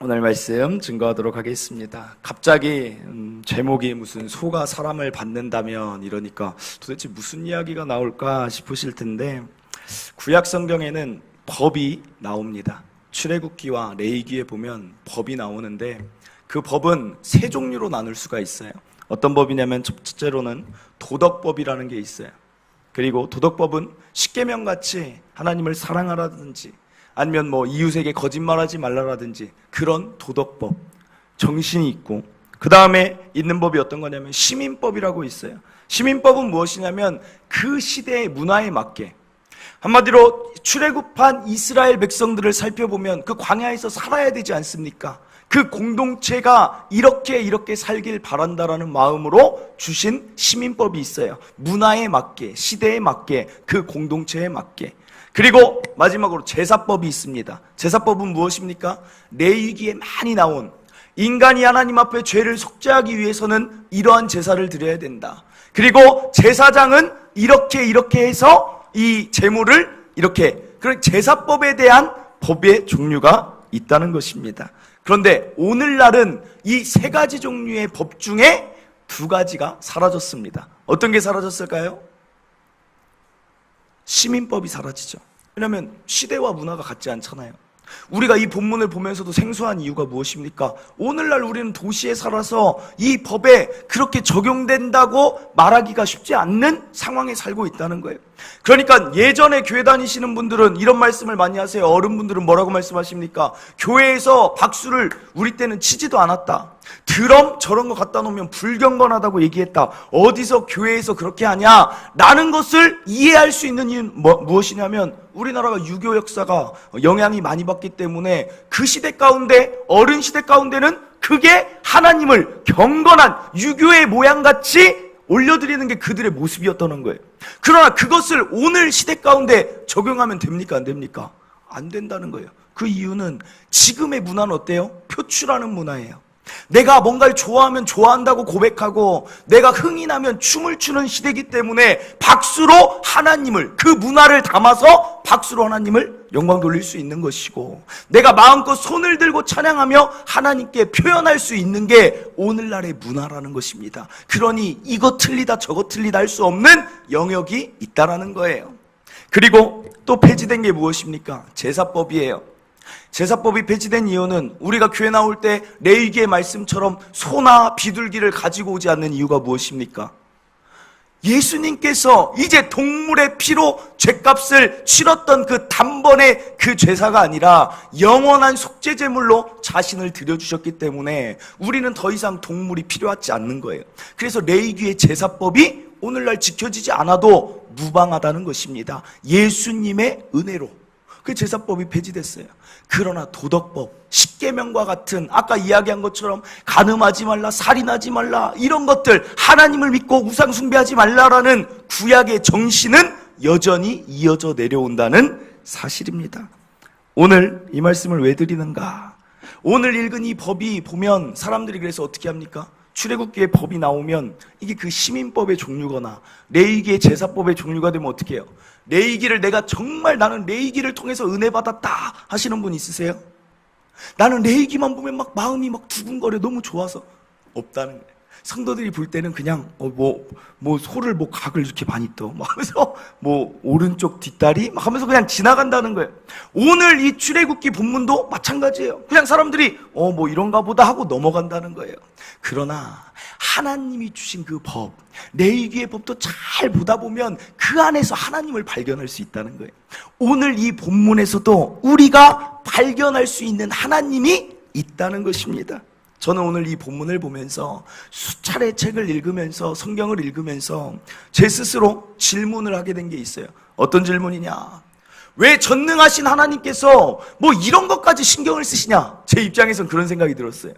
오늘 말씀 증거하도록 하겠습니다. 갑자기 제목이 무슨 소가 사람을 받는다면 이러니까 도대체 무슨 이야기가 나올까 싶으실 텐데, 구약 성경에는 법이 나옵니다. 출애굽기와 레위기에 보면 법이 나오는데 그 법은 세 종류로 나눌 수가 있어요. 어떤 법이냐면 첫째로는 도덕법이라는 게 있어요. 그리고 도덕법은 십계명 같이 하나님을 사랑하라든지 아니면 이웃에게 거짓말하지 말라라든지 그런 도덕법, 정신이 있고, 그 다음에 있는 법이 어떤 거냐면 시민법이라고 있어요. 시민법은 무엇이냐면 그 시대의 문화에 맞게, 한마디로 출애굽한 이스라엘 백성들을 살펴보면 그 광야에서 살아야 되지 않습니까? 그 공동체가 이렇게 살길 바란다라는 마음으로 주신 시민법이 있어요. 문화에 맞게, 시대에 맞게, 그 공동체에 맞게. 그리고 마지막으로 제사법이 있습니다. 제사법은 무엇입니까? 레위기에 많이 나온, 인간이 하나님 앞에 죄를 속죄하기 위해서는 이러한 제사를 드려야 된다. 그리고 제사장은 이렇게 해서 이 제물을 그런 제사법에 대한 법의 종류가 있다는 것입니다. 그런데 오늘날은 이 세 가지 종류의 법 중에 두 가지가 사라졌습니다. 어떤 게 사라졌을까요? 시민법이 사라지죠. 왜냐하면 시대와 문화가 같지 않잖아요. 우리가 이 본문을 보면서도 생소한 이유가 무엇입니까? 오늘날 우리는 도시에 살아서 이 법에 그렇게 적용된다고 말하기가 쉽지 않는 상황에 살고 있다는 거예요. 그러니까 예전에 교회 다니시는 분들은 이런 말씀을 많이 하세요. 어른분들은 뭐라고 말씀하십니까? 교회에서 박수를 우리 때는 치지도 않았다. 드럼 저런 거 갖다 놓으면 불경건하다고 얘기했다. 어디서 교회에서 그렇게 하냐? 라는 것을 이해할 수 있는 이유는 무엇이냐면 우리나라가 유교 역사가 영향이 많이 받기 때문에 그 시대 가운데, 어른 시대 가운데는 그게 하나님을 경건한 유교의 모양같이 올려드리는 게 그들의 모습이었다는 거예요. 그러나 그것을 오늘 시대 가운데 적용하면 됩니까? 안 됩니까? 안 된다는 거예요. 그 이유는 지금의 문화는 어때요? 표출하는 문화예요. 내가 뭔가를 좋아하면 좋아한다고 고백하고 내가 흥이 나면 춤을 추는 시대이기 때문에 박수로 하나님을, 그 문화를 담아서 박수로 하나님을 영광 돌릴 수 있는 것이고, 내가 마음껏 손을 들고 찬양하며 하나님께 표현할 수 있는 게 오늘날의 문화라는 것입니다. 그러니 이거 틀리다 저거 틀리다 할 수 없는 영역이 있다라는 거예요. 그리고 또 폐지된 게 무엇입니까? 제사법이에요. 제사법이 폐지된 이유는 우리가 교회 나올 때 레위기의 말씀처럼 소나 비둘기를 가지고 오지 않는 이유가 무엇입니까? 예수님께서 이제 동물의 피로 죄값을 치렀던 그 단번에 그 제사가 아니라 영원한 속죄제물로 자신을 드려주셨기 때문에 우리는 더 이상 동물이 필요하지 않는 거예요. 그래서 레위기의 제사법이 오늘날 지켜지지 않아도 무방하다는 것입니다. 예수님의 은혜로 그 제사법이 폐지됐어요. 그러나 도덕법, 십계명과 같은 아까 이야기한 것처럼 간음하지 말라, 살인하지 말라, 이런 것들, 하나님을 믿고 우상 숭배하지 말라라는 구약의 정신은 여전히 이어져 내려온다는 사실입니다. 오늘 이 말씀을 왜 드리는가? 오늘 읽은 이 법이 보면 사람들이 그래서 어떻게 합니까? 출애굽기의 법이 나오면 이게 그 시민법의 종류거나 레위기의 제사법의 종류가 되면 어떻게 해요? 레위기를 내가 정말 나는 레위기를 통해서 은혜 받았다 하시는 분 있으세요? 나는 레위기만 보면 막 마음이 막 두근거려, 너무 좋아서. 없다는 거예요. 성도들이 볼 때는 그냥 소를 각을 이렇게 많이 떠 막 하면서 오른쪽 뒷다리 막 하면서 그냥 지나간다는 거예요. 오늘 이 출애굽기 본문도 마찬가지예요. 그냥 사람들이 이런가 보다 하고 넘어간다는 거예요. 그러나 하나님이 주신 그 법, 레위기의 법도 잘 보다 보면 그 안에서 하나님을 발견할 수 있다는 거예요. 오늘 이 본문에서도 우리가 발견할 수 있는 하나님이 있다는 것입니다. 저는 오늘 이 본문을 보면서 수차례 책을 읽으면서, 성경을 읽으면서 제 스스로 질문을 하게 된 게 있어요. 어떤 질문이냐? 왜 전능하신 하나님께서 이런 것까지 신경을 쓰시냐? 제 입장에선 그런 생각이 들었어요.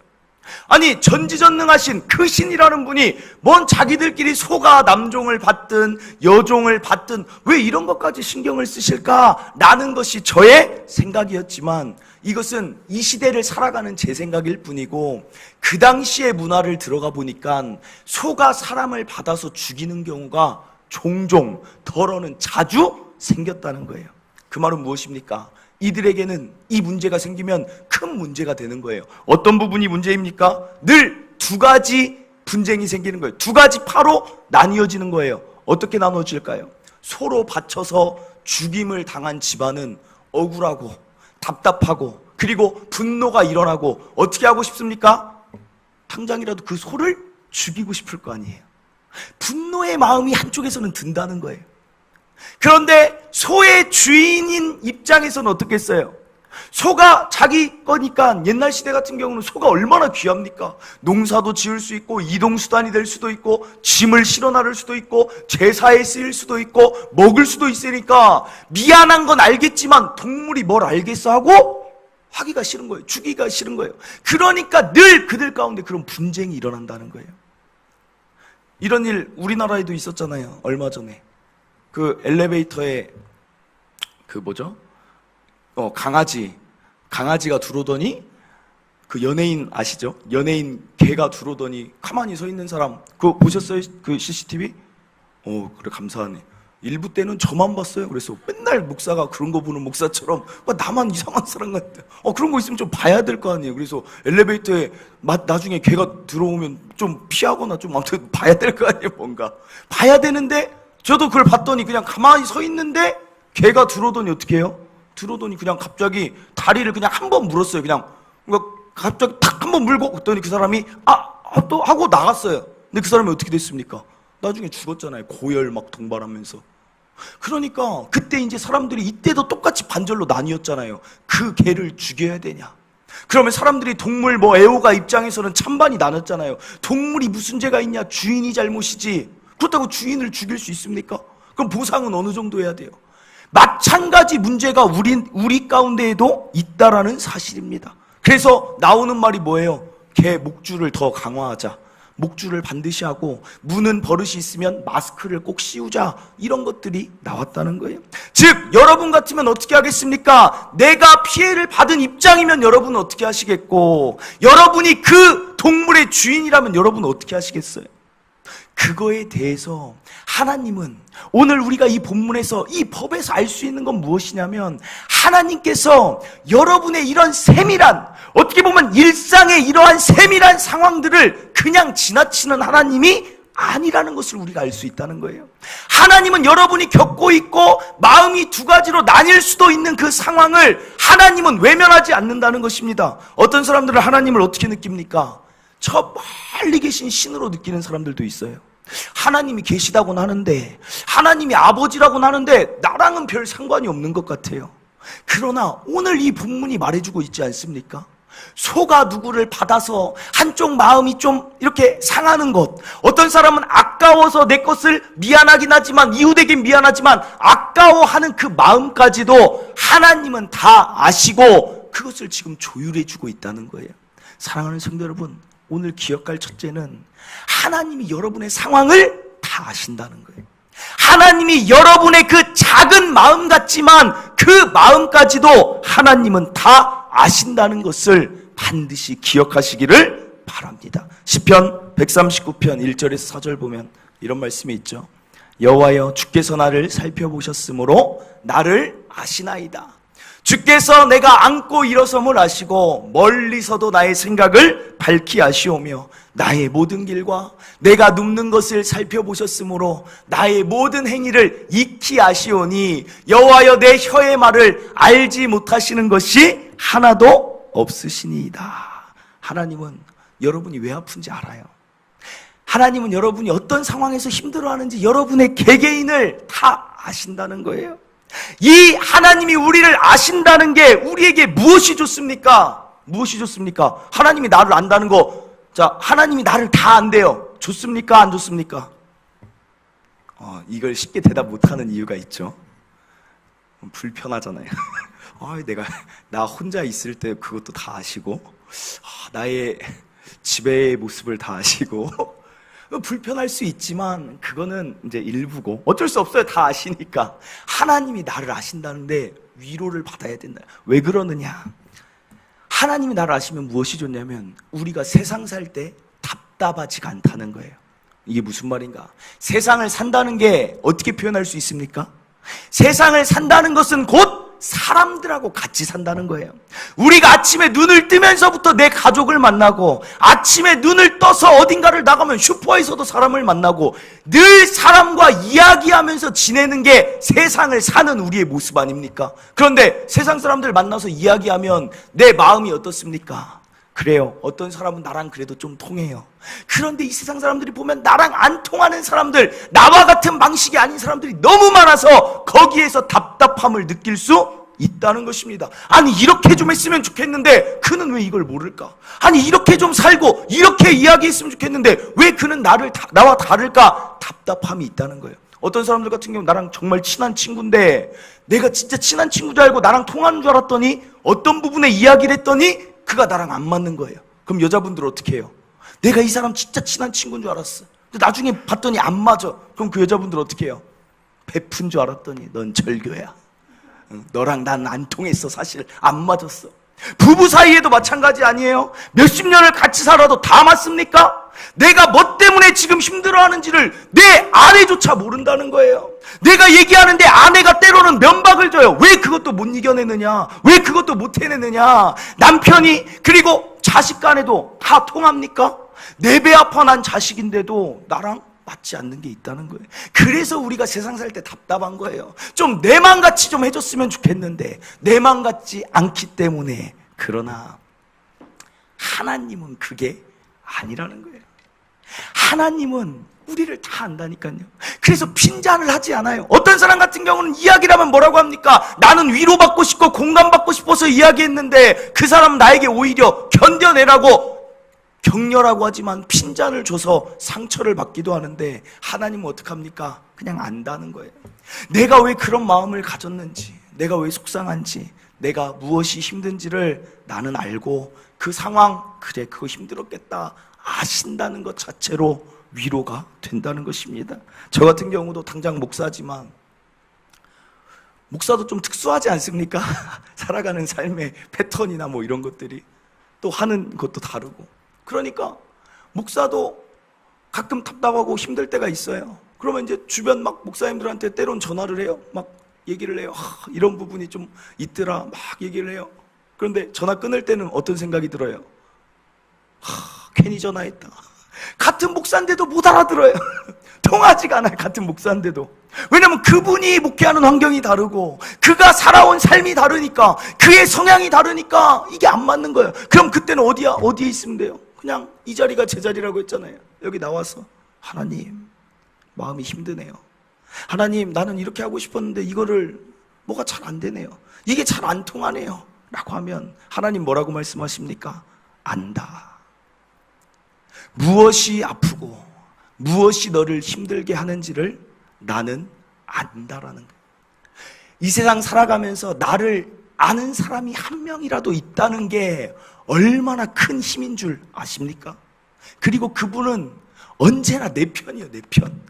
아니, 전지전능하신 그 신이라는 분이 뭔 자기들끼리 소가 남종을 받든 여종을 받든 왜 이런 것까지 신경을 쓰실까라는 것이 저의 생각이었지만, 이것은 이 시대를 살아가는 제 생각일 뿐이고, 그 당시의 문화를 들어가 보니까 소가 사람을 받아서 죽이는 경우가 종종, 덜어는 자주 생겼다는 거예요. 그 말은 무엇입니까? 이들에게는 이 문제가 생기면 큰 문제가 되는 거예요. 어떤 부분이 문제입니까? 늘 두 가지 분쟁이 생기는 거예요. 두 가지 파로 나뉘어지는 거예요. 어떻게 나눠질까요? 소로 바쳐서 죽임을 당한 집안은 억울하고 답답하고 그리고 분노가 일어나고 어떻게 하고 싶습니까? 당장이라도 그 소를 죽이고 싶을 거 아니에요. 분노의 마음이 한쪽에서는 든다는 거예요. 그런데 소의 주인인 입장에서는 어떻겠어요? 소가 자기 거니까 옛날 시대 같은 경우는 소가 얼마나 귀합니까? 농사도 지을 수 있고 이동수단이 될 수도 있고 짐을 실어 나를 수도 있고 제사에 쓰일 수도 있고 먹을 수도 있으니까 미안한 건 알겠지만 동물이 뭘 알겠어 하고 하기가 싫은 거예요. 죽이기가 싫은 거예요. 그러니까 늘 그들 가운데 그런 분쟁이 일어난다는 거예요. 이런 일 우리나라에도 있었잖아요. 얼마 전에 그 엘리베이터에 그 뭐죠? 강아지가 들어오더니 그 연예인 아시죠? 연예인 개가 들어오더니 가만히 서 있는 사람 그거 보셨어요? 그 CCTV? 그래 감사하네. 일부 때는 저만 봤어요. 그래서 맨날 목사가 그런 거 보는 목사처럼 나만 이상한 사람 같아. 그런 거 있으면 좀 봐야 될 거 아니에요. 그래서 엘리베이터에 나중에 개가 들어오면 좀 피하거나 좀 아무튼 봐야 될 거 아니에요. 뭔가 봐야 되는데 저도 그걸 봤더니 그냥 가만히 서 있는데 개가 들어오더니 어떻게 해요? 들어오더니 그냥 갑자기 다리를 그냥 한 번 물었어요. 그러니까 갑자기 탁 한 번 물고 그랬더니 그 사람이 또 하고 나갔어요. 근데 그 사람이 어떻게 됐습니까? 나중에 죽었잖아요. 고열 막 동반하면서. 그러니까 그때 이제 사람들이 이때도 똑같이 반절로 나뉘었잖아요. 그 개를 죽여야 되냐? 그러면 사람들이 동물 애호가 입장에서는 찬반이 나눴잖아요. 동물이 무슨 죄가 있냐? 주인이 잘못이지. 그렇다고 주인을 죽일 수 있습니까? 그럼 보상은 어느 정도 해야 돼요? 마찬가지 문제가 우리 가운데에도 있다라는 사실입니다. 그래서 나오는 말이 뭐예요? 개 목줄을 더 강화하자. 목줄을 반드시 하고 무는 버릇이 있으면 마스크를 꼭 씌우자. 이런 것들이 나왔다는 거예요. 즉 여러분 같으면 어떻게 하겠습니까? 내가 피해를 받은 입장이면 여러분은 어떻게 하시겠고 여러분이 그 동물의 주인이라면 여러분은 어떻게 하시겠어요? 그거에 대해서 하나님은 오늘 우리가 이 본문에서 이 법에서 알 수 있는 건 무엇이냐면 하나님께서 여러분의 이런 세밀한 어떻게 보면 일상의 이러한 세밀한 상황들을 그냥 지나치는 하나님이 아니라는 것을 우리가 알 수 있다는 거예요. 하나님은 여러분이 겪고 있고 마음이 두 가지로 나뉠 수도 있는 그 상황을 하나님은 외면하지 않는다는 것입니다. 어떤 사람들은 하나님을 어떻게 느낍니까? 저 멀리 계신 신으로 느끼는 사람들도 있어요. 하나님이 계시다고는 하는데 하나님이 아버지라고는 하는데 나랑은 별 상관이 없는 것 같아요. 그러나 오늘 이 본문이 말해주고 있지 않습니까? 소가 누구를 받아서 한쪽 마음이 좀 이렇게 상하는 것, 어떤 사람은 아까워서 내 것을 미안하긴 하지만 이웃에겐 미안하지만 아까워하는 그 마음까지도 하나님은 다 아시고 그것을 지금 조율해주고 있다는 거예요. 사랑하는 성도 여러분, 오늘 기억할 첫째는 하나님이 여러분의 상황을 다 아신다는 거예요. 하나님이 여러분의 그 작은 마음 같지만 그 마음까지도 하나님은 다 아신다는 것을 반드시 기억하시기를 바랍니다. 시편 139편 1절에서 4절 보면 이런 말씀이 있죠. 여호와여 주께서 나를 살펴보셨으므로 나를 아시나이다. 주께서 내가 앉고 일어섬을 아시고 멀리서도 나의 생각을 밝히 아시오며 나의 모든 길과 내가 눕는 것을 살펴보셨으므로 나의 모든 행위를 익히 아시오니 여호와여 내 혀의 말을 알지 못하시는 것이 하나도 없으시니이다. 하나님은 여러분이 왜 아픈지 알아요. 하나님은 여러분이 어떤 상황에서 힘들어하는지 여러분의 개개인을 다 아신다는 거예요. 이 하나님이 우리를 아신다는 게 우리에게 무엇이 좋습니까? 무엇이 좋습니까? 하나님이 나를 안다는 거, 자, 하나님이 나를 다 안대요. 좋습니까? 안 좋습니까? 이걸 쉽게 대답 못하는 이유가 있죠. 불편하잖아요. 나 혼자 있을 때 그것도 다 아시고, 나의 지배의 모습을 다 아시고, 불편할 수 있지만 그거는 이제 일부고 어쩔 수 없어요. 다 아시니까. 하나님이 나를 아신다는데 위로를 받아야 된다. 왜 그러느냐? 하나님이 나를 아시면 무엇이 좋냐면 우리가 세상 살 때 답답하지가 않다는 거예요. 이게 무슨 말인가? 세상을 산다는 게 어떻게 표현할 수 있습니까? 세상을 산다는 것은 곧 사람들하고 같이 산다는 거예요. 우리가 아침에 눈을 뜨면서부터 내 가족을 만나고, 아침에 눈을 떠서 어딘가를 나가면 슈퍼에서도 사람을 만나고, 늘 사람과 이야기하면서 지내는 게 세상을 사는 우리의 모습 아닙니까? 그런데 세상 사람들 만나서 이야기하면 내 마음이 어떻습니까? 그래요. 어떤 사람은 나랑 그래도 좀 통해요. 그런데 이 세상 사람들이 보면 나랑 안 통하는 사람들, 나와 같은 방식이 아닌 사람들이 너무 많아서 거기에서 답답함을 느낄 수 있다는 것입니다. 아니, 이렇게 좀 했으면 좋겠는데 그는 왜 이걸 모를까? 아니, 이렇게 좀 살고 이렇게 이야기했으면 좋겠는데 왜 그는 나와 다를까? 답답함이 있다는 거예요. 어떤 사람들 같은 경우 나랑 정말 친한 친구인데 내가 진짜 친한 친구인 줄 알고 나랑 통하는 줄 알았더니 어떤 부분에 이야기를 했더니 그가 나랑 안 맞는 거예요. 그럼 여자분들 어떻게 해요? 내가 이 사람 진짜 친한 친구인 줄 알았어. 근데 나중에 봤더니 안 맞아. 그럼 그 여자분들 어떻게 해요? 베푼 줄 알았더니 넌 절교야. 너랑 난 안 통했어. 사실 안 맞았어. 부부 사이에도 마찬가지 아니에요? 몇십 년을 같이 살아도 다 맞습니까? 내가 뭐 때문에 지금 힘들어하는지를 내 아내조차 모른다는 거예요. 내가 얘기하는데 아내가 때로는 면박을 줘요. 왜 그것도 못 이겨내느냐? 왜 그것도 못 해내느냐? 남편이, 그리고 자식 간에도 다 통합니까? 내 배 아파 난 자식인데도 나랑 맞지 않는 게 있다는 거예요. 그래서 우리가 세상 살 때 답답한 거예요. 좀 내 맘같이 좀 해줬으면 좋겠는데 내 맘같지 않기 때문에. 그러나 하나님은 그게 아니라는 거예요. 하나님은 우리를 다 안다니까요. 그래서 핀잔을 하지 않아요. 어떤 사람 같은 경우는 이야기를 하면 뭐라고 합니까? 나는 위로받고 싶고 공감받고 싶어서 이야기했는데 그 사람은 나에게 오히려 견뎌내라고 격려라고 하지만 핀잔을 줘서 상처를 받기도 하는데, 하나님은 어떡합니까? 그냥 안다는 거예요. 내가 왜 그런 마음을 가졌는지, 내가 왜 속상한지, 내가 무엇이 힘든지를 나는 알고 그 상황, 그래 그거 힘들었겠다 아신다는 것 자체로 위로가 된다는 것입니다. 저 같은 경우도 당장 목사지만 목사도 좀 특수하지 않습니까? 살아가는 삶의 패턴이나 뭐 이런 것들이 또 하는 것도 다르고, 그러니까 목사도 가끔 답답하고 힘들 때가 있어요. 그러면 이제 주변 막 목사님들한테 때론 전화를 해요. 막 얘기를 해요. 이런 부분이 좀 있더라. 막 얘기를 해요. 그런데 전화 끊을 때는 어떤 생각이 들어요? 괜히 전화했다. 같은 목사인데도 못 알아들어요. 통하지가 않아요. 같은 목사인데도. 왜냐면 그분이 목회하는 환경이 다르고 그가 살아온 삶이 다르니까, 그의 성향이 다르니까 이게 안 맞는 거예요. 그럼 그때는 어디에 있으면 돼요? 그냥 이 자리가 제 자리라고 했잖아요. 여기 나와서 하나님, 마음이 힘드네요. 하나님, 나는 이렇게 하고 싶었는데 이거를 뭐가 잘 안 되네요. 이게 잘 안 통하네요. 라고 하면 하나님 뭐라고 말씀하십니까? 안다. 무엇이 아프고 무엇이 너를 힘들게 하는지를 나는 안다라는 거예요. 이 세상 살아가면서 나를 아는 사람이 한 명이라도 있다는 게 얼마나 큰 힘인 줄 아십니까? 그리고 그분은 언제나 내 편이에요. 내 편.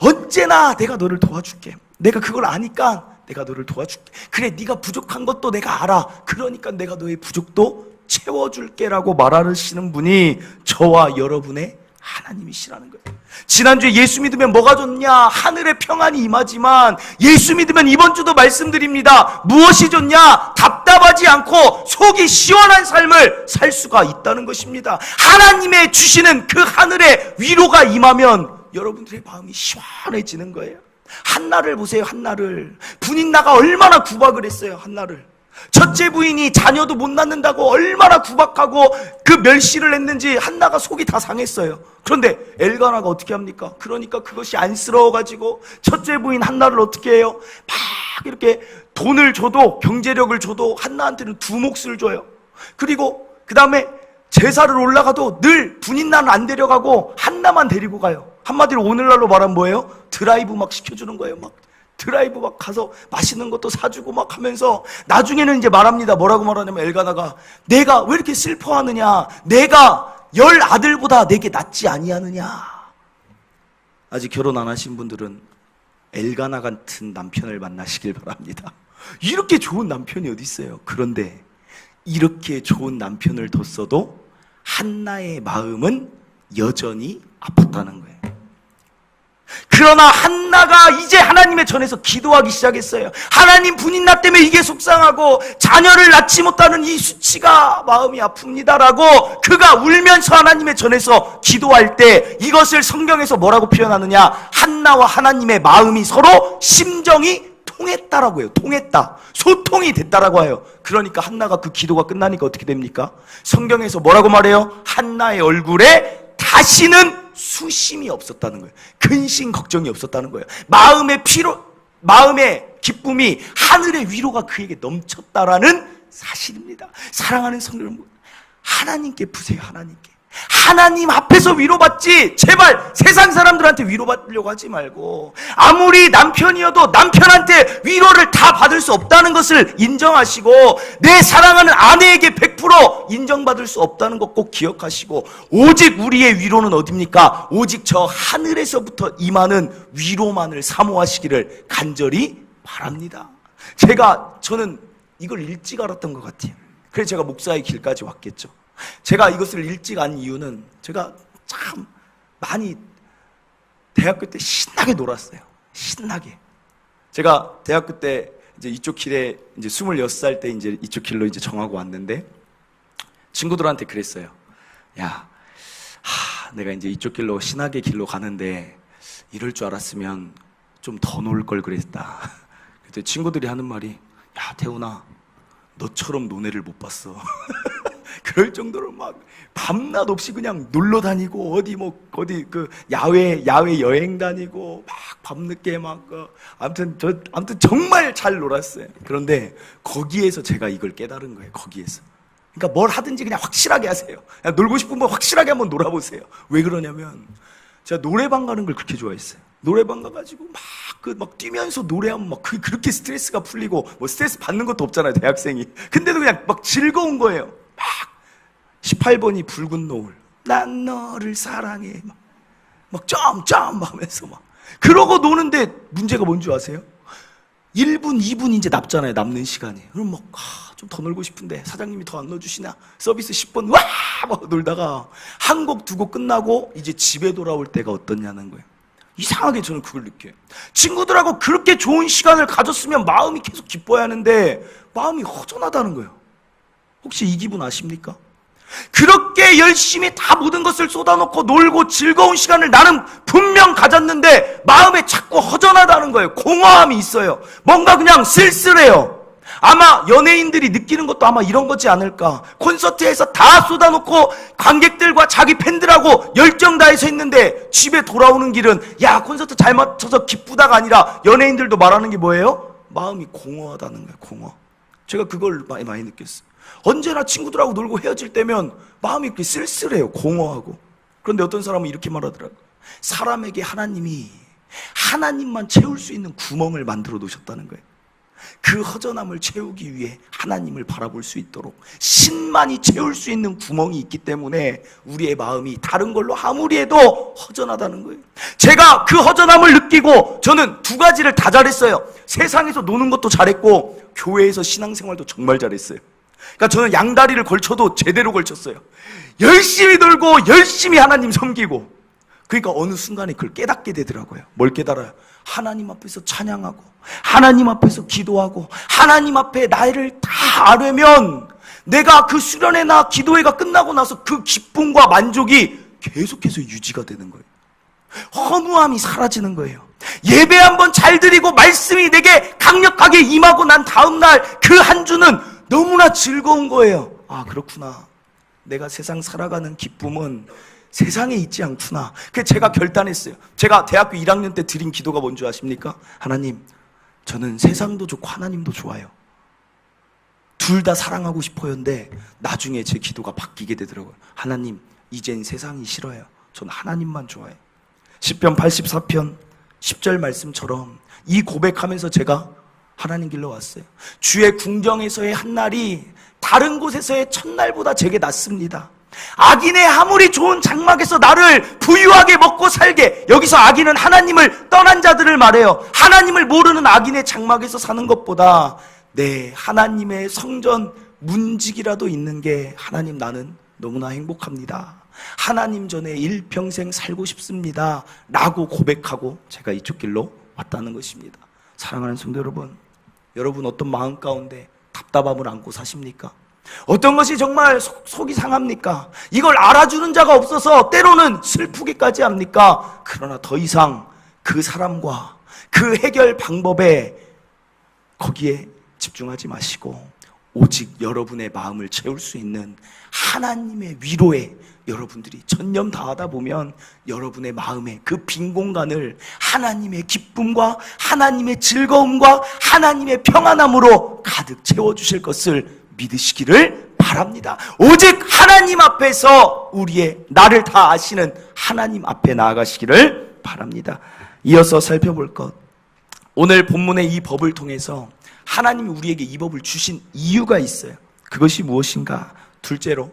언제나 내가 너를 도와줄게. 내가 그걸 아니까 내가 너를 도와줄게. 그래, 네가 부족한 것도 내가 알아. 그러니까 내가 너의 부족도 채워줄게라고 말하시는 분이 저와 여러분의 하나님이시라는 거예요. 지난주에 예수 믿으면 뭐가 좋냐? 하늘의 평안이 임하지만, 예수 믿으면 이번 주도 말씀드립니다. 무엇이 좋냐? 답답하지 않고 속이 시원한 삶을 살 수가 있다는 것입니다. 하나님의 주시는 그 하늘의 위로가 임하면 여러분들의 마음이 시원해지는 거예요. 한나를 보세요. 한나를. 분인나가 얼마나 구박을 했어요. 한나를. 첫째 부인이 자녀도 못 낳는다고 얼마나 구박하고 그 멸시를 했는지 한나가 속이 다 상했어요. 그런데 엘가나가 어떻게 합니까? 그러니까 그것이 안쓰러워가지고 첫째 부인 한나를 어떻게 해요? 막 이렇게 돈을 줘도, 경제력을 줘도 한나한테는 두 몫을 줘요. 그리고 그 다음에 제사를 올라가도 늘 분인나는 안 데려가고 한나만 데리고 가요. 한마디로 오늘날로 말하면 뭐예요? 드라이브 막 시켜주는 거예요. 막 드라이브 막 가서 맛있는 것도 사주고 막 하면서, 나중에는 이제 말합니다. 뭐라고 말하냐면 엘가나가, 내가 왜 이렇게 슬퍼하느냐? 내가 10 아들보다 내게 낫지 아니하느냐? 아직 결혼 안 하신 분들은 엘가나 같은 남편을 만나시길 바랍니다. 이렇게 좋은 남편이 어디 있어요? 그런데 이렇게 좋은 남편을 뒀어도 한나의 마음은 여전히 아팠다는 거예요. 그 그러나 한나가 이제 하나님의 전에서 기도하기 시작했어요. 하나님, 분인 나 때문에 이게 속상하고 자녀를 낳지 못하는 이 수치가 마음이 아픕니다라고 그가 울면서 하나님의 전에서 기도할 때 이것을 성경에서 뭐라고 표현하느냐, 한나와 하나님의 마음이 서로 심정이 통했다라고 해요. 통했다. 소통이 됐다라고 해요. 그러니까 한나가 그 기도가 끝나니까 어떻게 됩니까? 성경에서 뭐라고 말해요? 한나의 얼굴에 다시는 수심이 없었다는 거예요. 근심 걱정이 없었다는 거예요. 마음의 기쁨이 하늘의 위로가 그에게 넘쳤다라는 사실입니다. 사랑하는 성도 여러분, 하나님께 푸세요. 하나님 앞에서 위로받지, 제발 세상 사람들한테 위로받으려고 하지 말고, 아무리 남편이어도 남편한테 위로를 다 받을 수 없다는 것을 인정하시고, 내 사랑하는 아내에게 100% 인정받을 수 없다는 것 꼭 기억하시고, 오직 우리의 위로는 어딥니까? 오직 저 하늘에서부터 임하는 위로만을 사모하시기를 간절히 바랍니다. 저는 이걸 일찍 알았던 것 같아요. 그래서 제가 목사의 길까지 왔겠죠. 제가 이것을 일찍 안 이유는 제가 참 많이 대학교 때 신나게 놀았어요. 신나게. 제가 대학교 때 이제 이쪽 길에 이제 26살 때 이제 이쪽 길로 이제 정하고 왔는데 친구들한테 그랬어요. 내가 이제 이쪽 길로 신학의 길로 가는데 이럴 줄 알았으면 좀 더 놀 걸 그랬다. 그때 친구들이 하는 말이, 야, 태훈아, 너처럼 노네를 못 봤어. 그럴 정도로 막 밤낮 없이 그냥 놀러 다니고 어디 야외 여행 다니고 막 밤늦게 아무튼 정말 잘 놀았어요. 그런데 거기에서 제가 이걸 깨달은 거예요. 거기에서. 그러니까 뭘 하든지 그냥 확실하게 하세요. 그냥 놀고 싶으면 확실하게 한번 놀아보세요. 왜 그러냐면 제가 노래방 가는 걸 그렇게 좋아했어요. 노래방 가가지고 막 뛰면서 노래하면 그렇게 스트레스가 풀리고, 스트레스 받는 것도 없잖아요, 대학생이. 근데도 그냥 막 즐거운 거예요. 18번이 붉은 노을, 난 너를 사랑해, 점 하면서 그러고 노는데 문제가 뭔지 아세요? 1분, 2분 이제 남잖아요, 남는 시간이. 그럼 좀 더 놀고 싶은데 사장님이 더 안 넣어주시나? 서비스 10번 놀다가 한 곡, 두 곡 끝나고 이제 집에 돌아올 때가 어떠냐는 거예요. 이상하게 저는 그걸 느껴요. 친구들하고 그렇게 좋은 시간을 가졌으면 마음이 계속 기뻐야 하는데 마음이 허전하다는 거예요. 혹시 이 기분 아십니까? 그렇게 열심히 다 모든 것을 쏟아놓고 놀고 즐거운 시간을 나는 분명 가졌는데 마음에 자꾸 허전하다는 거예요. 공허함이 있어요. 뭔가 그냥 쓸쓸해요. 아마 연예인들이 느끼는 것도 아마 이런 거지 않을까. 콘서트에서 다 쏟아놓고 관객들과 자기 팬들하고 열정 다해서 했는데 집에 돌아오는 길은, 야, 콘서트 잘 맞춰서 기쁘다가 아니라 연예인들도 말하는 게 뭐예요? 마음이 공허하다는 거예요. 공허. 제가 그걸 많이 느꼈어요. 언제나 친구들하고 놀고 헤어질 때면 마음이 이렇게 쓸쓸해요. 공허하고. 그런데 어떤 사람은 이렇게 말하더라고요. 사람에게 하나님만 채울 수 있는 구멍을 만들어 놓으셨다는 거예요. 그 허전함을 채우기 위해 하나님을 바라볼 수 있도록 신만이 채울 수 있는 구멍이 있기 때문에 우리의 마음이 다른 걸로 아무리 해도 허전하다는 거예요. 제가 그 허전함을 느끼고 저는 두 가지를 다 잘했어요. 세상에서 노는 것도 잘했고 교회에서 신앙생활도 정말 잘했어요. 그러니까 저는 양다리를 걸쳐도 제대로 걸쳤어요. 열심히 놀고 열심히 하나님 섬기고. 그러니까 어느 순간에 그걸 깨닫게 되더라고요. 뭘 깨달아요? 하나님 앞에서 찬양하고 하나님 앞에서 기도하고 하나님 앞에 나를 다 아뢰면 내가 그 수련회나 기도회가 끝나고 나서 그 기쁨과 만족이 계속해서 유지가 되는 거예요. 허무함이 사라지는 거예요. 예배 한번 잘 드리고 말씀이 내게 강력하게 임하고 난 다음날 그 한 주는 너무나 즐거운 거예요. 아, 그렇구나. 내가 세상 살아가는 기쁨은 세상에 있지 않구나. 그래서 제가 결단했어요. 제가 대학교 1학년 때 드린 기도가 뭔지 아십니까? 하나님, 저는 세상도 좋고 하나님도 좋아요. 둘 다 사랑하고 싶어요인데 나중에 제 기도가 바뀌게 되더라고요. 하나님, 이젠 세상이 싫어요. 전 하나님만 좋아해요. 시편 84편 10절 말씀처럼 이 고백하면서 제가 하나님 길로 왔어요. 주의 궁정에서의 한날이 다른 곳에서의 첫날보다 제게 낫습니다. 악인의 아무리 좋은 장막에서 나를 부유하게 먹고 살게, 여기서 악인은 하나님을 떠난 자들을 말해요. 하나님을 모르는 악인의 장막에서 사는 것보다 내 하나님의 성전 문지기라도 있는 게 하나님 나는 너무나 행복합니다. 하나님 전에 일평생 살고 싶습니다 라고 고백하고 제가 이쪽 길로 왔다는 것입니다. 사랑하는 성도 여러분, 여러분 어떤 마음 가운데 답답함을 안고 사십니까? 어떤 것이 정말 속이 상합니까? 이걸 알아주는 자가 없어서 때로는 슬프기까지 합니까? 그러나 더 이상 그 사람과 그 해결 방법에 거기에 집중하지 마시고 오직 여러분의 마음을 채울 수 있는 하나님의 위로에 여러분들이 전념 다하다 보면 여러분의 마음에 그 빈 공간을 하나님의 기쁨과 하나님의 즐거움과 하나님의 평안함으로 가득 채워주실 것을 믿으시기를 바랍니다. 오직 하나님 앞에서 우리의 나를 다 아시는 하나님 앞에 나아가시기를 바랍니다. 이어서 살펴볼 것, 오늘 본문의 이 법을 통해서 하나님이 우리에게 이 법을 주신 이유가 있어요. 그것이 무엇인가? 둘째로,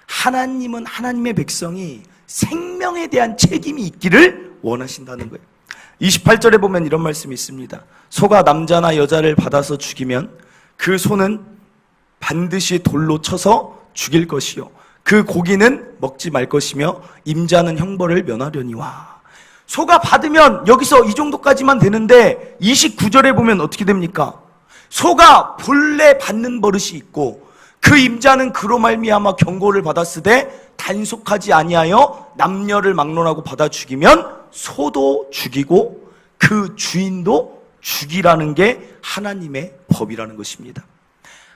하나님은 하나님의 백성이 생명에 대한 책임이 있기를 원하신다는 거예요. 28절에 보면 이런 말씀이 있습니다. 소가 남자나 여자를 받아서 죽이면 그 소는 반드시 돌로 쳐서 죽일 것이요 그 고기는 먹지 말 것이며 임자는 형벌을 면하려니와. 소가 받으면 여기서 이 정도까지만 되는데 29절에 보면 어떻게 됩니까? 소가 본래 받는 버릇이 있고 그 임자는 그로 말미암아 경고를 받았으되 단속하지 아니하여 남녀를 막론하고 받아 죽이면 소도 죽이고 그 주인도 죽이라는 게 하나님의 법이라는 것입니다.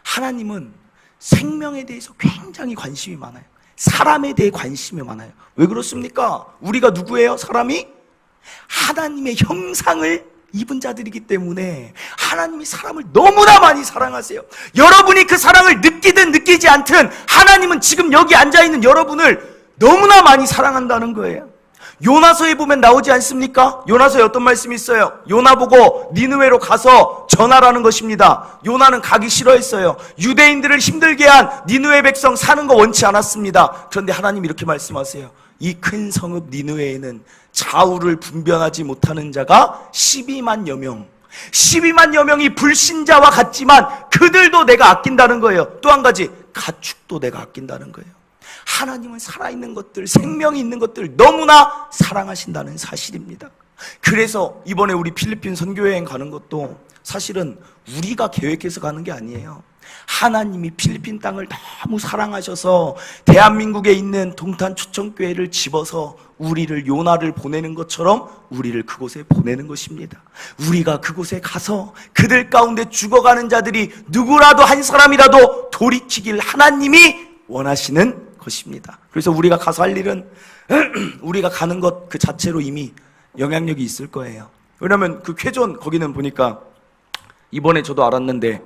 하나님은 생명에 대해서 굉장히 관심이 많아요. 사람에 대해 관심이 많아요. 왜 그렇습니까? 우리가 누구예요? 사람이 하나님의 형상을 입은 자들이기 때문에 하나님이 사람을 너무나 많이 사랑하세요. 여러분이 그 사랑을 느끼든 느끼지 않든 하나님은 지금 여기 앉아있는 여러분을 너무나 많이 사랑한다는 거예요. 요나서에 보면 나오지 않습니까? 요나서에 어떤 말씀이 있어요? 요나 보고 니느웨로 가서 전하라는 것입니다. 요나는 가기 싫어했어요. 유대인들을 힘들게 한 니느웨 백성 사는 거 원치 않았습니다. 그런데 하나님이 이렇게 말씀하세요. 이 큰 성읍 니느웨에는 좌우를 분별하지 못하는 자가 12만여 명, 12만여 명이 불신자와 같지만 그들도 내가 아낀다는 거예요. 또 한 가지, 가축도 내가 아낀다는 거예요. 하나님은 살아있는 것들, 생명이 있는 것들 너무나 사랑하신다는 사실입니다. 그래서 이번에 우리 필리핀 선교여행 가는 것도 사실은 우리가 계획해서 가는 게 아니에요. 하나님이 필리핀 땅을 너무 사랑하셔서 대한민국에 있는 동탄 초청교회를 집어서 우리를 요나를 보내는 것처럼 우리를 그곳에 보내는 것입니다. 우리가 그곳에 가서 그들 가운데 죽어가는 자들이 누구라도 한 사람이라도 돌이키길 하나님이 원하시는 것입니다. 그래서 우리가 가서 할 일은 우리가 가는 것 그 자체로 이미 영향력이 있을 거예요. 왜냐하면 그 쾌존 거기는 보니까 이번에 저도 알았는데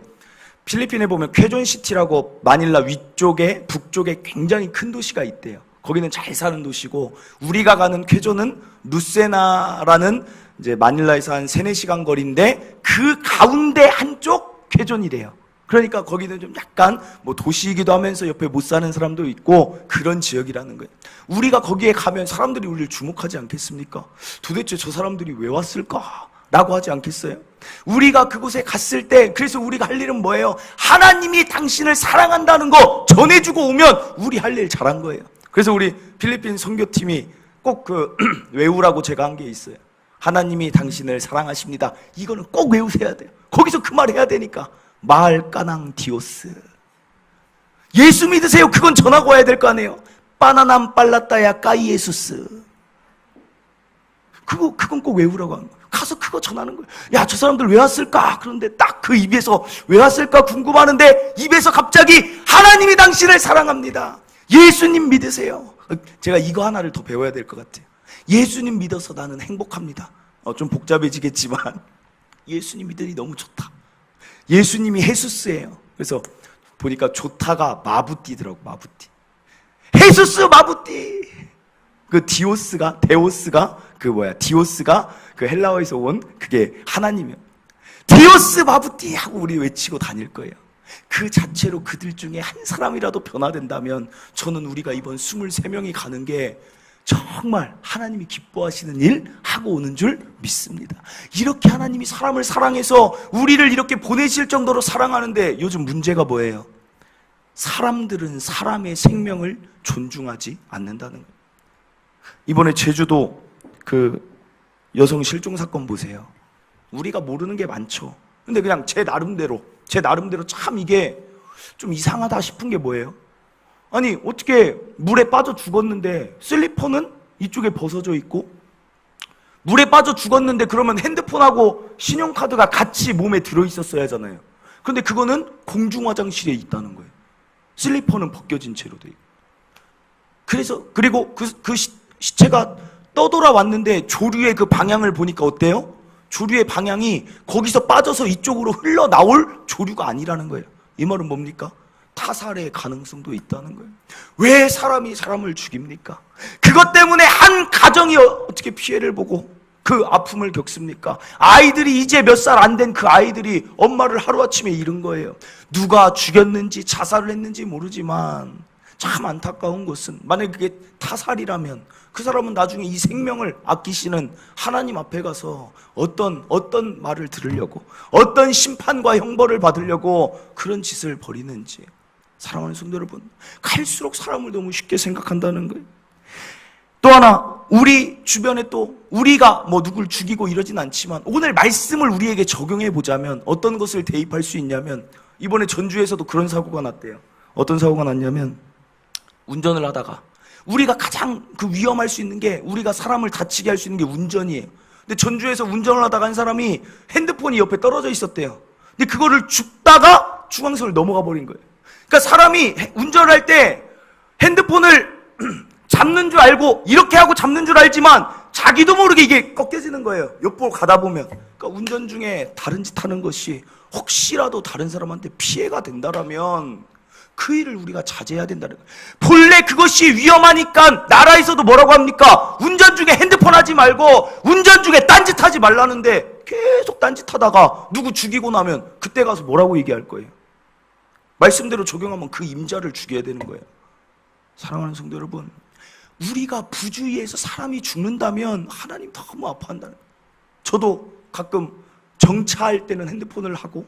필리핀에 보면 쾌존시티라고 마닐라 위쪽에 북쪽에 굉장히 큰 도시가 있대요. 거기는 잘 사는 도시고 우리가 가는 쾌존은 루세나라는 이제 마닐라에서 한 3-4시간 거리인데 그 가운데 한쪽 쾌존이래요. 그러니까 거기는 좀 약간 뭐 도시이기도 하면서 옆에 못 사는 사람도 있고 그런 지역이라는 거예요. 우리가 거기에 가면 사람들이 우리를 주목하지 않겠습니까? 도대체 저 사람들이 왜 왔을까? 라고 하지 않겠어요? 우리가 그곳에 갔을 때 그래서 우리가 할 일은 뭐예요? 하나님이 당신을 사랑한다는 거 전해주고 오면 우리 할 일 잘한 거예요. 그래서 우리 필리핀 선교팀이 꼭 그 외우라고 제가 한 게 있어요. 하나님이 당신을 사랑하십니다. 이거는 꼭 외우셔야 돼요. 거기서 그 말 해야 되니까. 마알까낭 디오스. 예수 믿으세요. 그건 전하고 와야 될 거 아니에요. 바나남 빨라따야 까이에수스. 그건 꼭 외우라고 하는 거예요. 가서 그거 전하는 거예요. 야, 저 사람들 왜 왔을까? 그런데 딱 그 입에서 왜 왔을까 궁금하는데 입에서 갑자기 하나님이 당신을 사랑합니다. 예수님 믿으세요. 제가 이거 하나를 더 배워야 될 것 같아요. 예수님 믿어서 나는 행복합니다. 좀 복잡해지겠지만 예수님 믿으니 너무 좋다. 예수님이 헤수스예요. 그래서 보니까 좋다가 마부띠더라고. 마부띠. 헤수스 마부띠. 그 디오스가 디오스가 그 헬라어에서 온 그게 하나님이에요. 디오스 마부띠 하고 우리 외치고 다닐 거예요. 그 자체로 그들 중에 한 사람이라도 변화된다면 저는 우리가 이번 23명이 가는 게 정말 하나님이 기뻐하시는 일 하고 오는 줄 믿습니다. 이렇게 하나님이 사람을 사랑해서 우리를 이렇게 보내실 정도로 사랑하는데 요즘 문제가 뭐예요? 사람들은 사람의 생명을 존중하지 않는다는 거예요. 이번에 제주도 그 여성 실종 사건 보세요. 우리가 모르는 게 많죠. 근데 그냥 제 나름대로 참 이게 좀 이상하다 싶은 게 뭐예요? 아니, 어떻게 물에 빠져 죽었는데 슬리퍼는 이쪽에 벗어져 있고, 물에 빠져 죽었는데 그러면 핸드폰하고 신용카드가 같이 몸에 들어있었어야 하잖아요. 근데 그거는 공중 화장실에 있다는 거예요. 슬리퍼는 벗겨진 채로 돼 있고. 그리고 그 시체가 떠돌아왔는데 조류의 그 방향을 보니까 어때요? 조류의 방향이 거기서 빠져서 이쪽으로 흘러나올 조류가 아니라는 거예요. 이 말은 뭡니까? 타살의 가능성도 있다는 거예요. 왜 사람이 사람을 죽입니까? 그것 때문에 한 가정이 어떻게 피해를 보고 그 아픔을 겪습니까? 아이들이 이제 몇 살 안 된 그 아이들이 엄마를 하루아침에 잃은 거예요. 누가 죽였는지 자살을 했는지 모르지만 참 안타까운 것은, 만약에 그게 타살이라면 그 사람은 나중에 이 생명을 아끼시는 하나님 앞에 가서 어떤 말을 들으려고, 어떤 심판과 형벌을 받으려고 그런 짓을 벌이는지. 사랑하는 성도 여러분, 갈수록 사람을 너무 쉽게 생각한다는 거예요. 또 하나, 우리 주변에 또 우리가 뭐 누굴 죽이고 이러진 않지만 오늘 말씀을 우리에게 적용해 보자면 어떤 것을 대입할 수 있냐면, 이번에 전주에서도 그런 사고가 났대요. 어떤 사고가 났냐면, 운전을 하다가, 우리가 가장 그 위험할 수 있는 게, 우리가 사람을 다치게 할 수 있는 게 운전이에요. 근데 전주에서 운전을 하다가 한 사람이 핸드폰이 옆에 떨어져 있었대요. 근데 그거를 줍다가 중앙선을 넘어가 버린 거예요. 그러니까 사람이 운전을 할 때 핸드폰을 잡는 줄 알고 이렇게 하고 잡는 줄 알지만 자기도 모르게 이게 꺾여지는 거예요. 옆으로 가다 보면. 그러니까 운전 중에 다른 짓 하는 것이 혹시라도 다른 사람한테 피해가 된다라면 그 일을 우리가 자제해야 된다는 거예요. 본래 그것이 위험하니까 나라에서도 뭐라고 합니까? 운전 중에 핸드폰 하지 말고 운전 중에 딴짓 하지 말라는데, 계속 딴짓 하다가 누구 죽이고 나면 그때 가서 뭐라고 얘기할 거예요? 말씀대로 적용하면 그 임자를 죽여야 되는 거예요. 사랑하는 성도 여러분, 우리가 부주의해서 사람이 죽는다면 하나님 너무 아파한다는 거예요. 저도 가끔 정차할 때는 핸드폰을 하고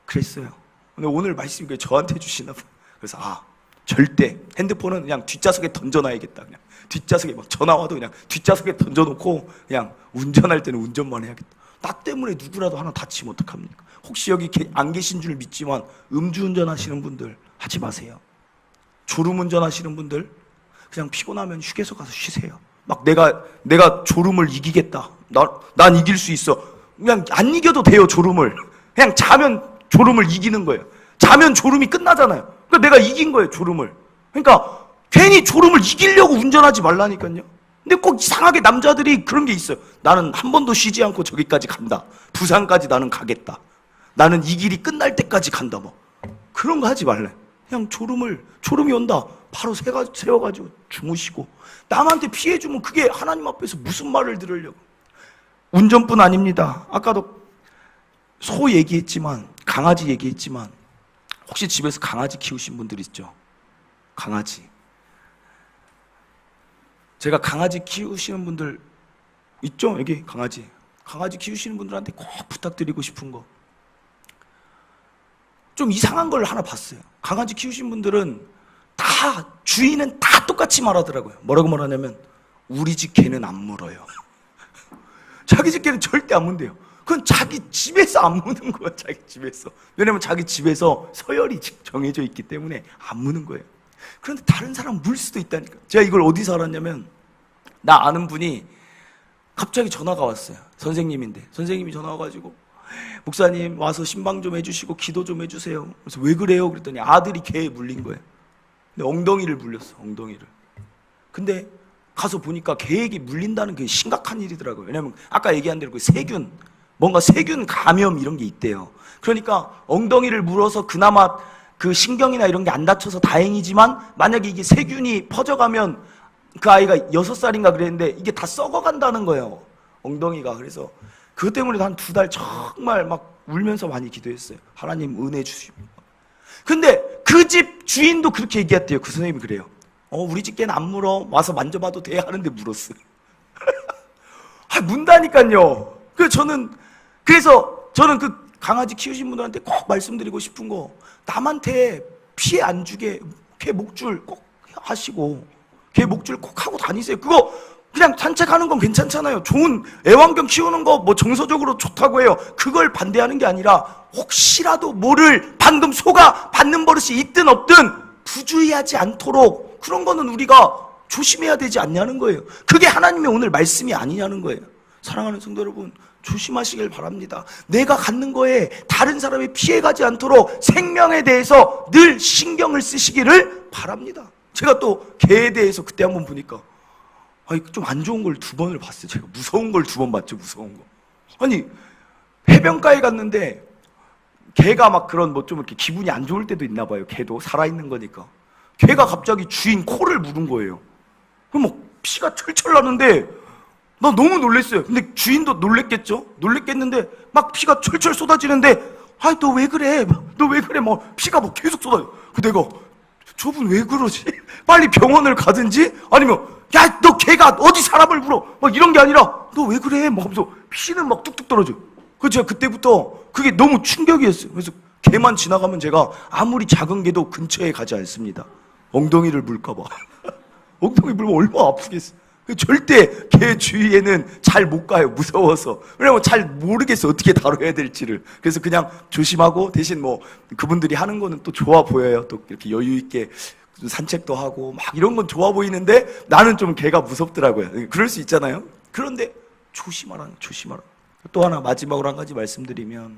그랬어요. 근데 오늘 말씀이 저한테 주시나 봐요. 그래서 절대 핸드폰은 그냥 뒷좌석에 던져놔야겠다. 그냥 뒷좌석에 막 전화 와도 그냥 뒷좌석에 던져놓고 그냥 운전할 때는 운전만 해야겠다. 나 때문에 누구라도 하나 다치면 어떡합니까? 혹시 여기 안 계신 줄 믿지만 음주운전 하시는 분들 하지 마세요. 졸음운전 하시는 분들 그냥 피곤하면 휴게소 가서 쉬세요. 막 내가 졸음을 이기겠다. 난 이길 수 있어. 그냥 안 이겨도 돼요, 졸음을. 그냥 자면 졸음을 이기는 거예요. 자면 졸음이 끝나잖아요. 그러니까 내가 이긴 거예요, 졸음을. 그러니까 괜히 졸음을 이기려고 운전하지 말라니까요. 근데 꼭 이상하게 남자들이 그런 게 있어요. 나는 한 번도 쉬지 않고 저기까지 간다. 부산까지 나는 가겠다. 나는 이 길이 끝날 때까지 간다. 뭐 그런 거 하지 말래. 그냥 졸음이 온다. 바로 세워가지고 주무시고, 남한테 피해주면 그게 하나님 앞에서 무슨 말을 들으려고. 운전뿐 아닙니다. 아까도 소 얘기했지만, 강아지 얘기했지만, 혹시 집에서 강아지 키우신 분들 있죠? 강아지. 제가 강아지 키우시는 분들 있죠? 여기 강아지 키우시는 분들한테 꼭 부탁드리고 싶은 거, 좀 이상한 걸 하나 봤어요. 강아지 키우신 분들은 다, 주인은 다 똑같이 말하더라고요. 뭐라고 말하냐면, 우리 집 개는 안 물어요. 자기 집 개는 절대 안 문대요. 그건 자기 집에서 안 무는 거야, 자기 집에서. 왜냐면 자기 집에서 서열이 정해져 있기 때문에 안 무는 거예요. 그런데 다른 사람 물 수도 있다니까. 제가 이걸 어디서 알았냐면, 나 아는 분이 갑자기 전화가 왔어요. 선생님인데. 선생님이 전화 와가지고, 목사님 와서 신방 좀 해주시고 기도 좀 해주세요. 그래서 왜 그래요? 그랬더니 아들이 개에 물린 거예요. 근데 엉덩이를 물렸어, 엉덩이를. 근데 가서 보니까 개에게 물린다는 게 심각한 일이더라고요. 왜냐면 아까 얘기한 대로 그 세균, 뭔가 세균 감염 이런 게 있대요. 그러니까 엉덩이를 물어서 그나마 그 신경이나 이런 게 안 다쳐서 다행이지만, 만약에 이게 세균이 퍼져가면, 그 아이가 6살인가 그랬는데 이게 다 썩어간다는 거예요, 엉덩이가. 그래서 그것 때문에 한 2달 정말 막 울면서 많이 기도했어요. 하나님 은혜 주시고. 근데 그 집 주인도 그렇게 얘기했대요. 그 선생님이 그래요. 우리 집 개는 안 물어. 와서 만져봐도 돼 하는데 물었어요. 문다니까요. 그래서 저는 그 강아지 키우신 분들한테 꼭 말씀드리고 싶은 거, 남한테 피해 안 주게 개 목줄 꼭 하시고 개 목줄 꼭 하고 다니세요. 그거 그냥 산책하는 건 괜찮잖아요. 좋은 애완견 키우는 거 뭐 정서적으로 좋다고 해요. 그걸 반대하는 게 아니라 혹시라도 모를 방금 소가 받는 버릇이 있든 없든 부주의하지 않도록 그런 거는 우리가 조심해야 되지 않냐는 거예요. 그게 하나님의 오늘 말씀이 아니냐는 거예요. 사랑하는 성도 여러분, 조심하시길 바랍니다. 내가 갖는 거에 다른 사람이 피해가지 않도록 생명에 대해서 늘 신경을 쓰시기를 바랍니다. 제가 또 개에 대해서 그때 한번 보니까 좀 안 좋은 걸 2번을 봤어요. 제가 무서운 걸 2번 봤죠. 무서운 거. 아니 해변가에 갔는데 개가 막 그런 뭐 좀 이렇게 기분이 안 좋을 때도 있나 봐요. 개도 살아있는 거니까. 개가 갑자기 주인 코를 물은 거예요. 그럼 막 피가 철철 나는데 나 너무 놀랬어요. 근데 주인도 놀랬겠죠? 놀랬겠는데 막 피가 철철 쏟아지는데 너 왜 그래? 너 왜 그래? 막 피가 막 계속 쏟아져. 그 내가 저분 왜 그러지? 빨리 병원을 가든지 아니면 야, 너 개가 어디 사람을 물어? 막 이런 게 아니라 너 왜 그래? 막 하면서 피는 막 뚝뚝 떨어져. 그래서 제가 그때부터 그게 너무 충격이었어요. 그래서 개만 지나가면 제가 아무리 작은 개도 근처에 가지 않습니다. 엉덩이를 물까 봐. 엉덩이 물면 얼마나 아프겠어. 절대 개 주위에는 잘 못 가요. 무서워서. 왜냐면 잘 모르겠어. 어떻게 다뤄야 될지를. 그래서 그냥 조심하고 대신 뭐 그분들이 하는 거는 또 좋아 보여요. 또 이렇게 여유 있게 산책도 하고 막 이런 건 좋아 보이는데 나는 좀 개가 무섭더라고요. 그럴 수 있잖아요. 그런데 조심하라. 또 하나 마지막으로 한 가지 말씀드리면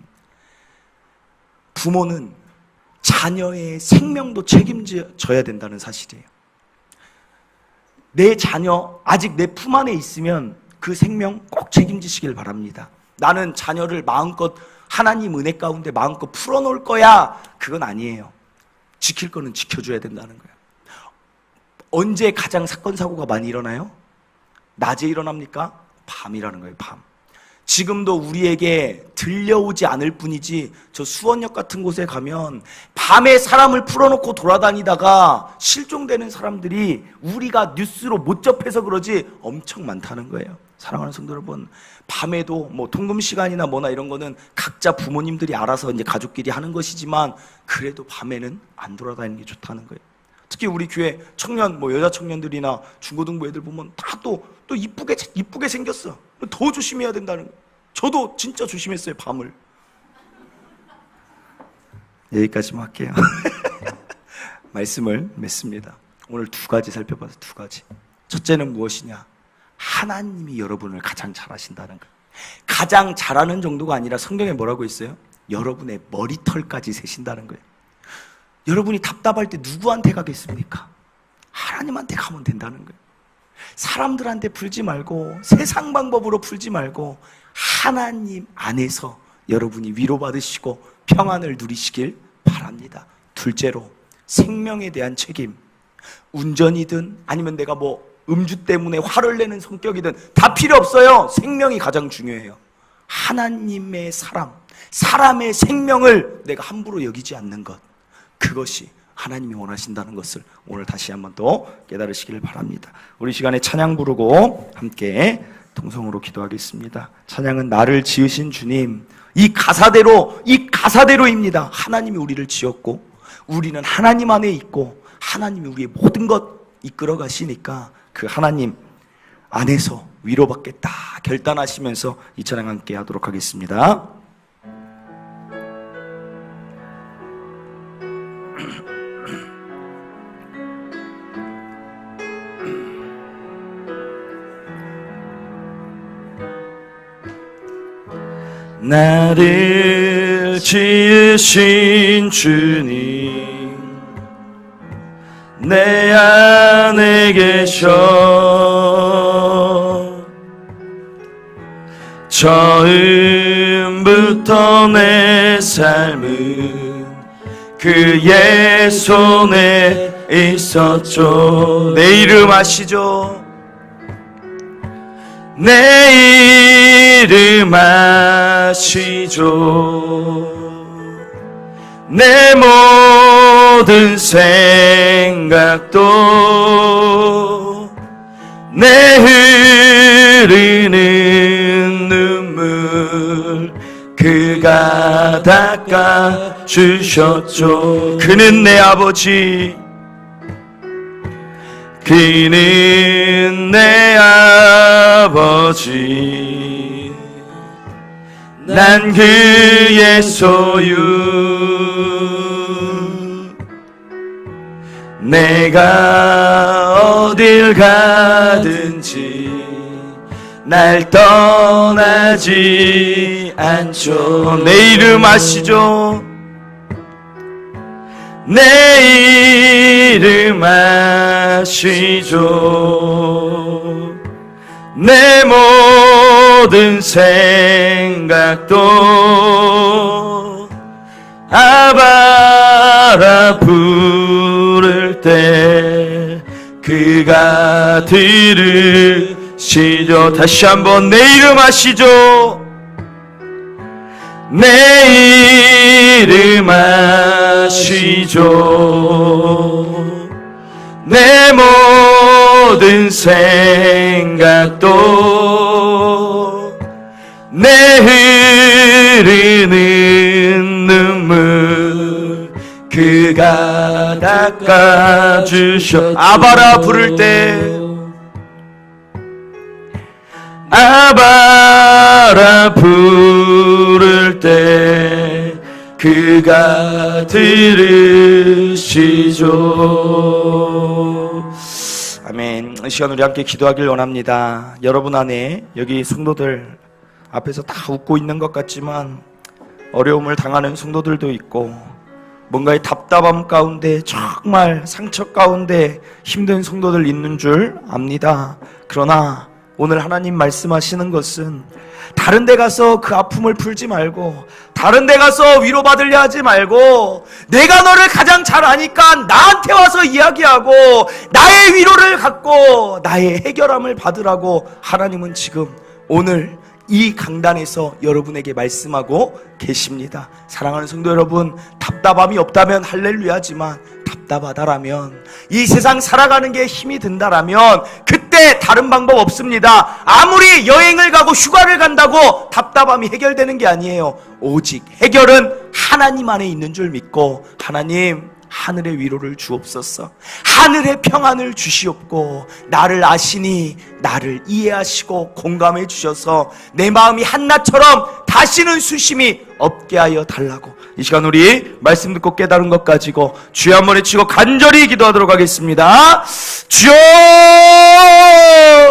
부모는 자녀의 생명도 책임져야 된다는 사실이에요. 내 자녀 아직 내 품 안에 있으면 그 생명 꼭 책임지시길 바랍니다. 나는 자녀를 마음껏 하나님 은혜 가운데 마음껏 풀어놓을 거야. 그건 아니에요. 지킬 거는 지켜줘야 된다는 거예요. 언제 가장 사건 사고가 많이 일어나요? 낮에 일어납니까? 밤이라는 거예요. 밤. 지금도 우리에게 들려오지 않을 뿐이지 저 수원역 같은 곳에 가면 밤에 사람을 풀어놓고 돌아다니다가 실종되는 사람들이 우리가 뉴스로 못 접해서 그러지 엄청 많다는 거예요. 사랑하는 성도 여러분, 밤에도 뭐 통금 시간이나 뭐나 이런 거는 각자 부모님들이 알아서 이제 가족끼리 하는 것이지만 그래도 밤에는 안 돌아다니는 게 좋다는 거예요. 특히 우리 교회 청년, 뭐 여자 청년들이나 중고등부 애들 보면 다 또 이쁘게 생겼어. 더 조심해야 된다는 거예요. 저도 진짜 조심했어요, 밤을. 여기까지만 할게요. 말씀을 맺습니다. 오늘 2가지 살펴봐서 2가지. 첫째는 무엇이냐? 하나님이 여러분을 가장 잘 아신다는 거예요. 가장 잘하는 정도가 아니라 성경에 뭐라고 있어요? 여러분의 머리털까지 세신다는 거예요. 여러분이 답답할 때 누구한테 가겠습니까? 하나님한테 가면 된다는 거예요. 사람들한테 풀지 말고 세상 방법으로 풀지 말고 하나님 안에서 여러분이 위로받으시고 평안을 누리시길 바랍니다. 둘째로 생명에 대한 책임. 운전이든 아니면 내가 뭐 음주 때문에 화를 내는 성격이든 다 필요 없어요. 생명이 가장 중요해요. 하나님의 사람의 생명을 내가 함부로 여기지 않는 것, 그것이 하나님이 원하신다는 것을 오늘 다시 한번 더 깨달으시기를 바랍니다. 우리 시간에 찬양 부르고 함께 통성으로 기도하겠습니다. 찬양은 나를 지으신 주님, 이 가사대로입니다. 하나님이 우리를 지었고 우리는 하나님 안에 있고 하나님이 우리의 모든 것 이끌어 가시니까 그 하나님 안에서 위로받겠다 결단하시면서 이 찬양 함께 하도록 하겠습니다. 나를 지으신 주님, 내 안에 계셔. 처음부터 내 삶은 그의 손에 있었죠. 내 이름 아시죠? 내 이름 아시죠? 내 모든 생각도 내 흐르는 눈물 그 그가 닦아주셨죠. 그는 내 아버지, 그는 내 아버지, 난 그의 소유. 내가 어딜 가든지 날 떠나지 않죠. 내 이름 아시죠? 내 이름 아시죠? 내 모든 생각도 아바라 부를 때 그가 들으시죠. 다시 한번 내 이름 아시죠? 내 이름 아시죠? 내 모든 생각도 내 흐르는 눈물 그가 닦아주셔. 아바라 부를 때, 아바라 부를 때 그가 들으시죠. 아멘. 이 시간 우리 함께 기도하길 원합니다. 여러분 안에 여기 성도들 앞에서 다 웃고 있는 것 같지만 어려움을 당하는 성도들도 있고 뭔가의 답답함 가운데 정말 상처 가운데 힘든 성도들 있는 줄 압니다. 그러나 오늘 하나님 말씀하시는 것은 다른 데 가서 그 아픔을 풀지 말고 다른 데 가서 위로받으려 하지 말고 내가 너를 가장 잘 아니까 나한테 와서 이야기하고 나의 위로를 갖고 나의 해결함을 받으라고 하나님은 지금 오늘 이 강단에서 여러분에게 말씀하고 계십니다. 사랑하는 성도 여러분, 답답함이 없다면 할렐루야지만 답답하다라면, 이 세상 살아가는 게 힘이 든다라면 그때 다른 방법 없습니다. 아무리 여행을 가고 휴가를 간다고 답답함이 해결되는 게 아니에요. 오직 해결은 하나님 안에 있는 줄 믿고, 하나님 하늘의 위로를 주옵소서, 하늘의 평안을 주시옵고 나를 아시니 나를 이해하시고 공감해 주셔서 내 마음이 한나처럼 다시는 수심이 없게 하여 달라고. 이 시간 우리 말씀 듣고 깨달은 것 가지고 주여 한번 외치고 간절히 기도하도록 하겠습니다. 주여!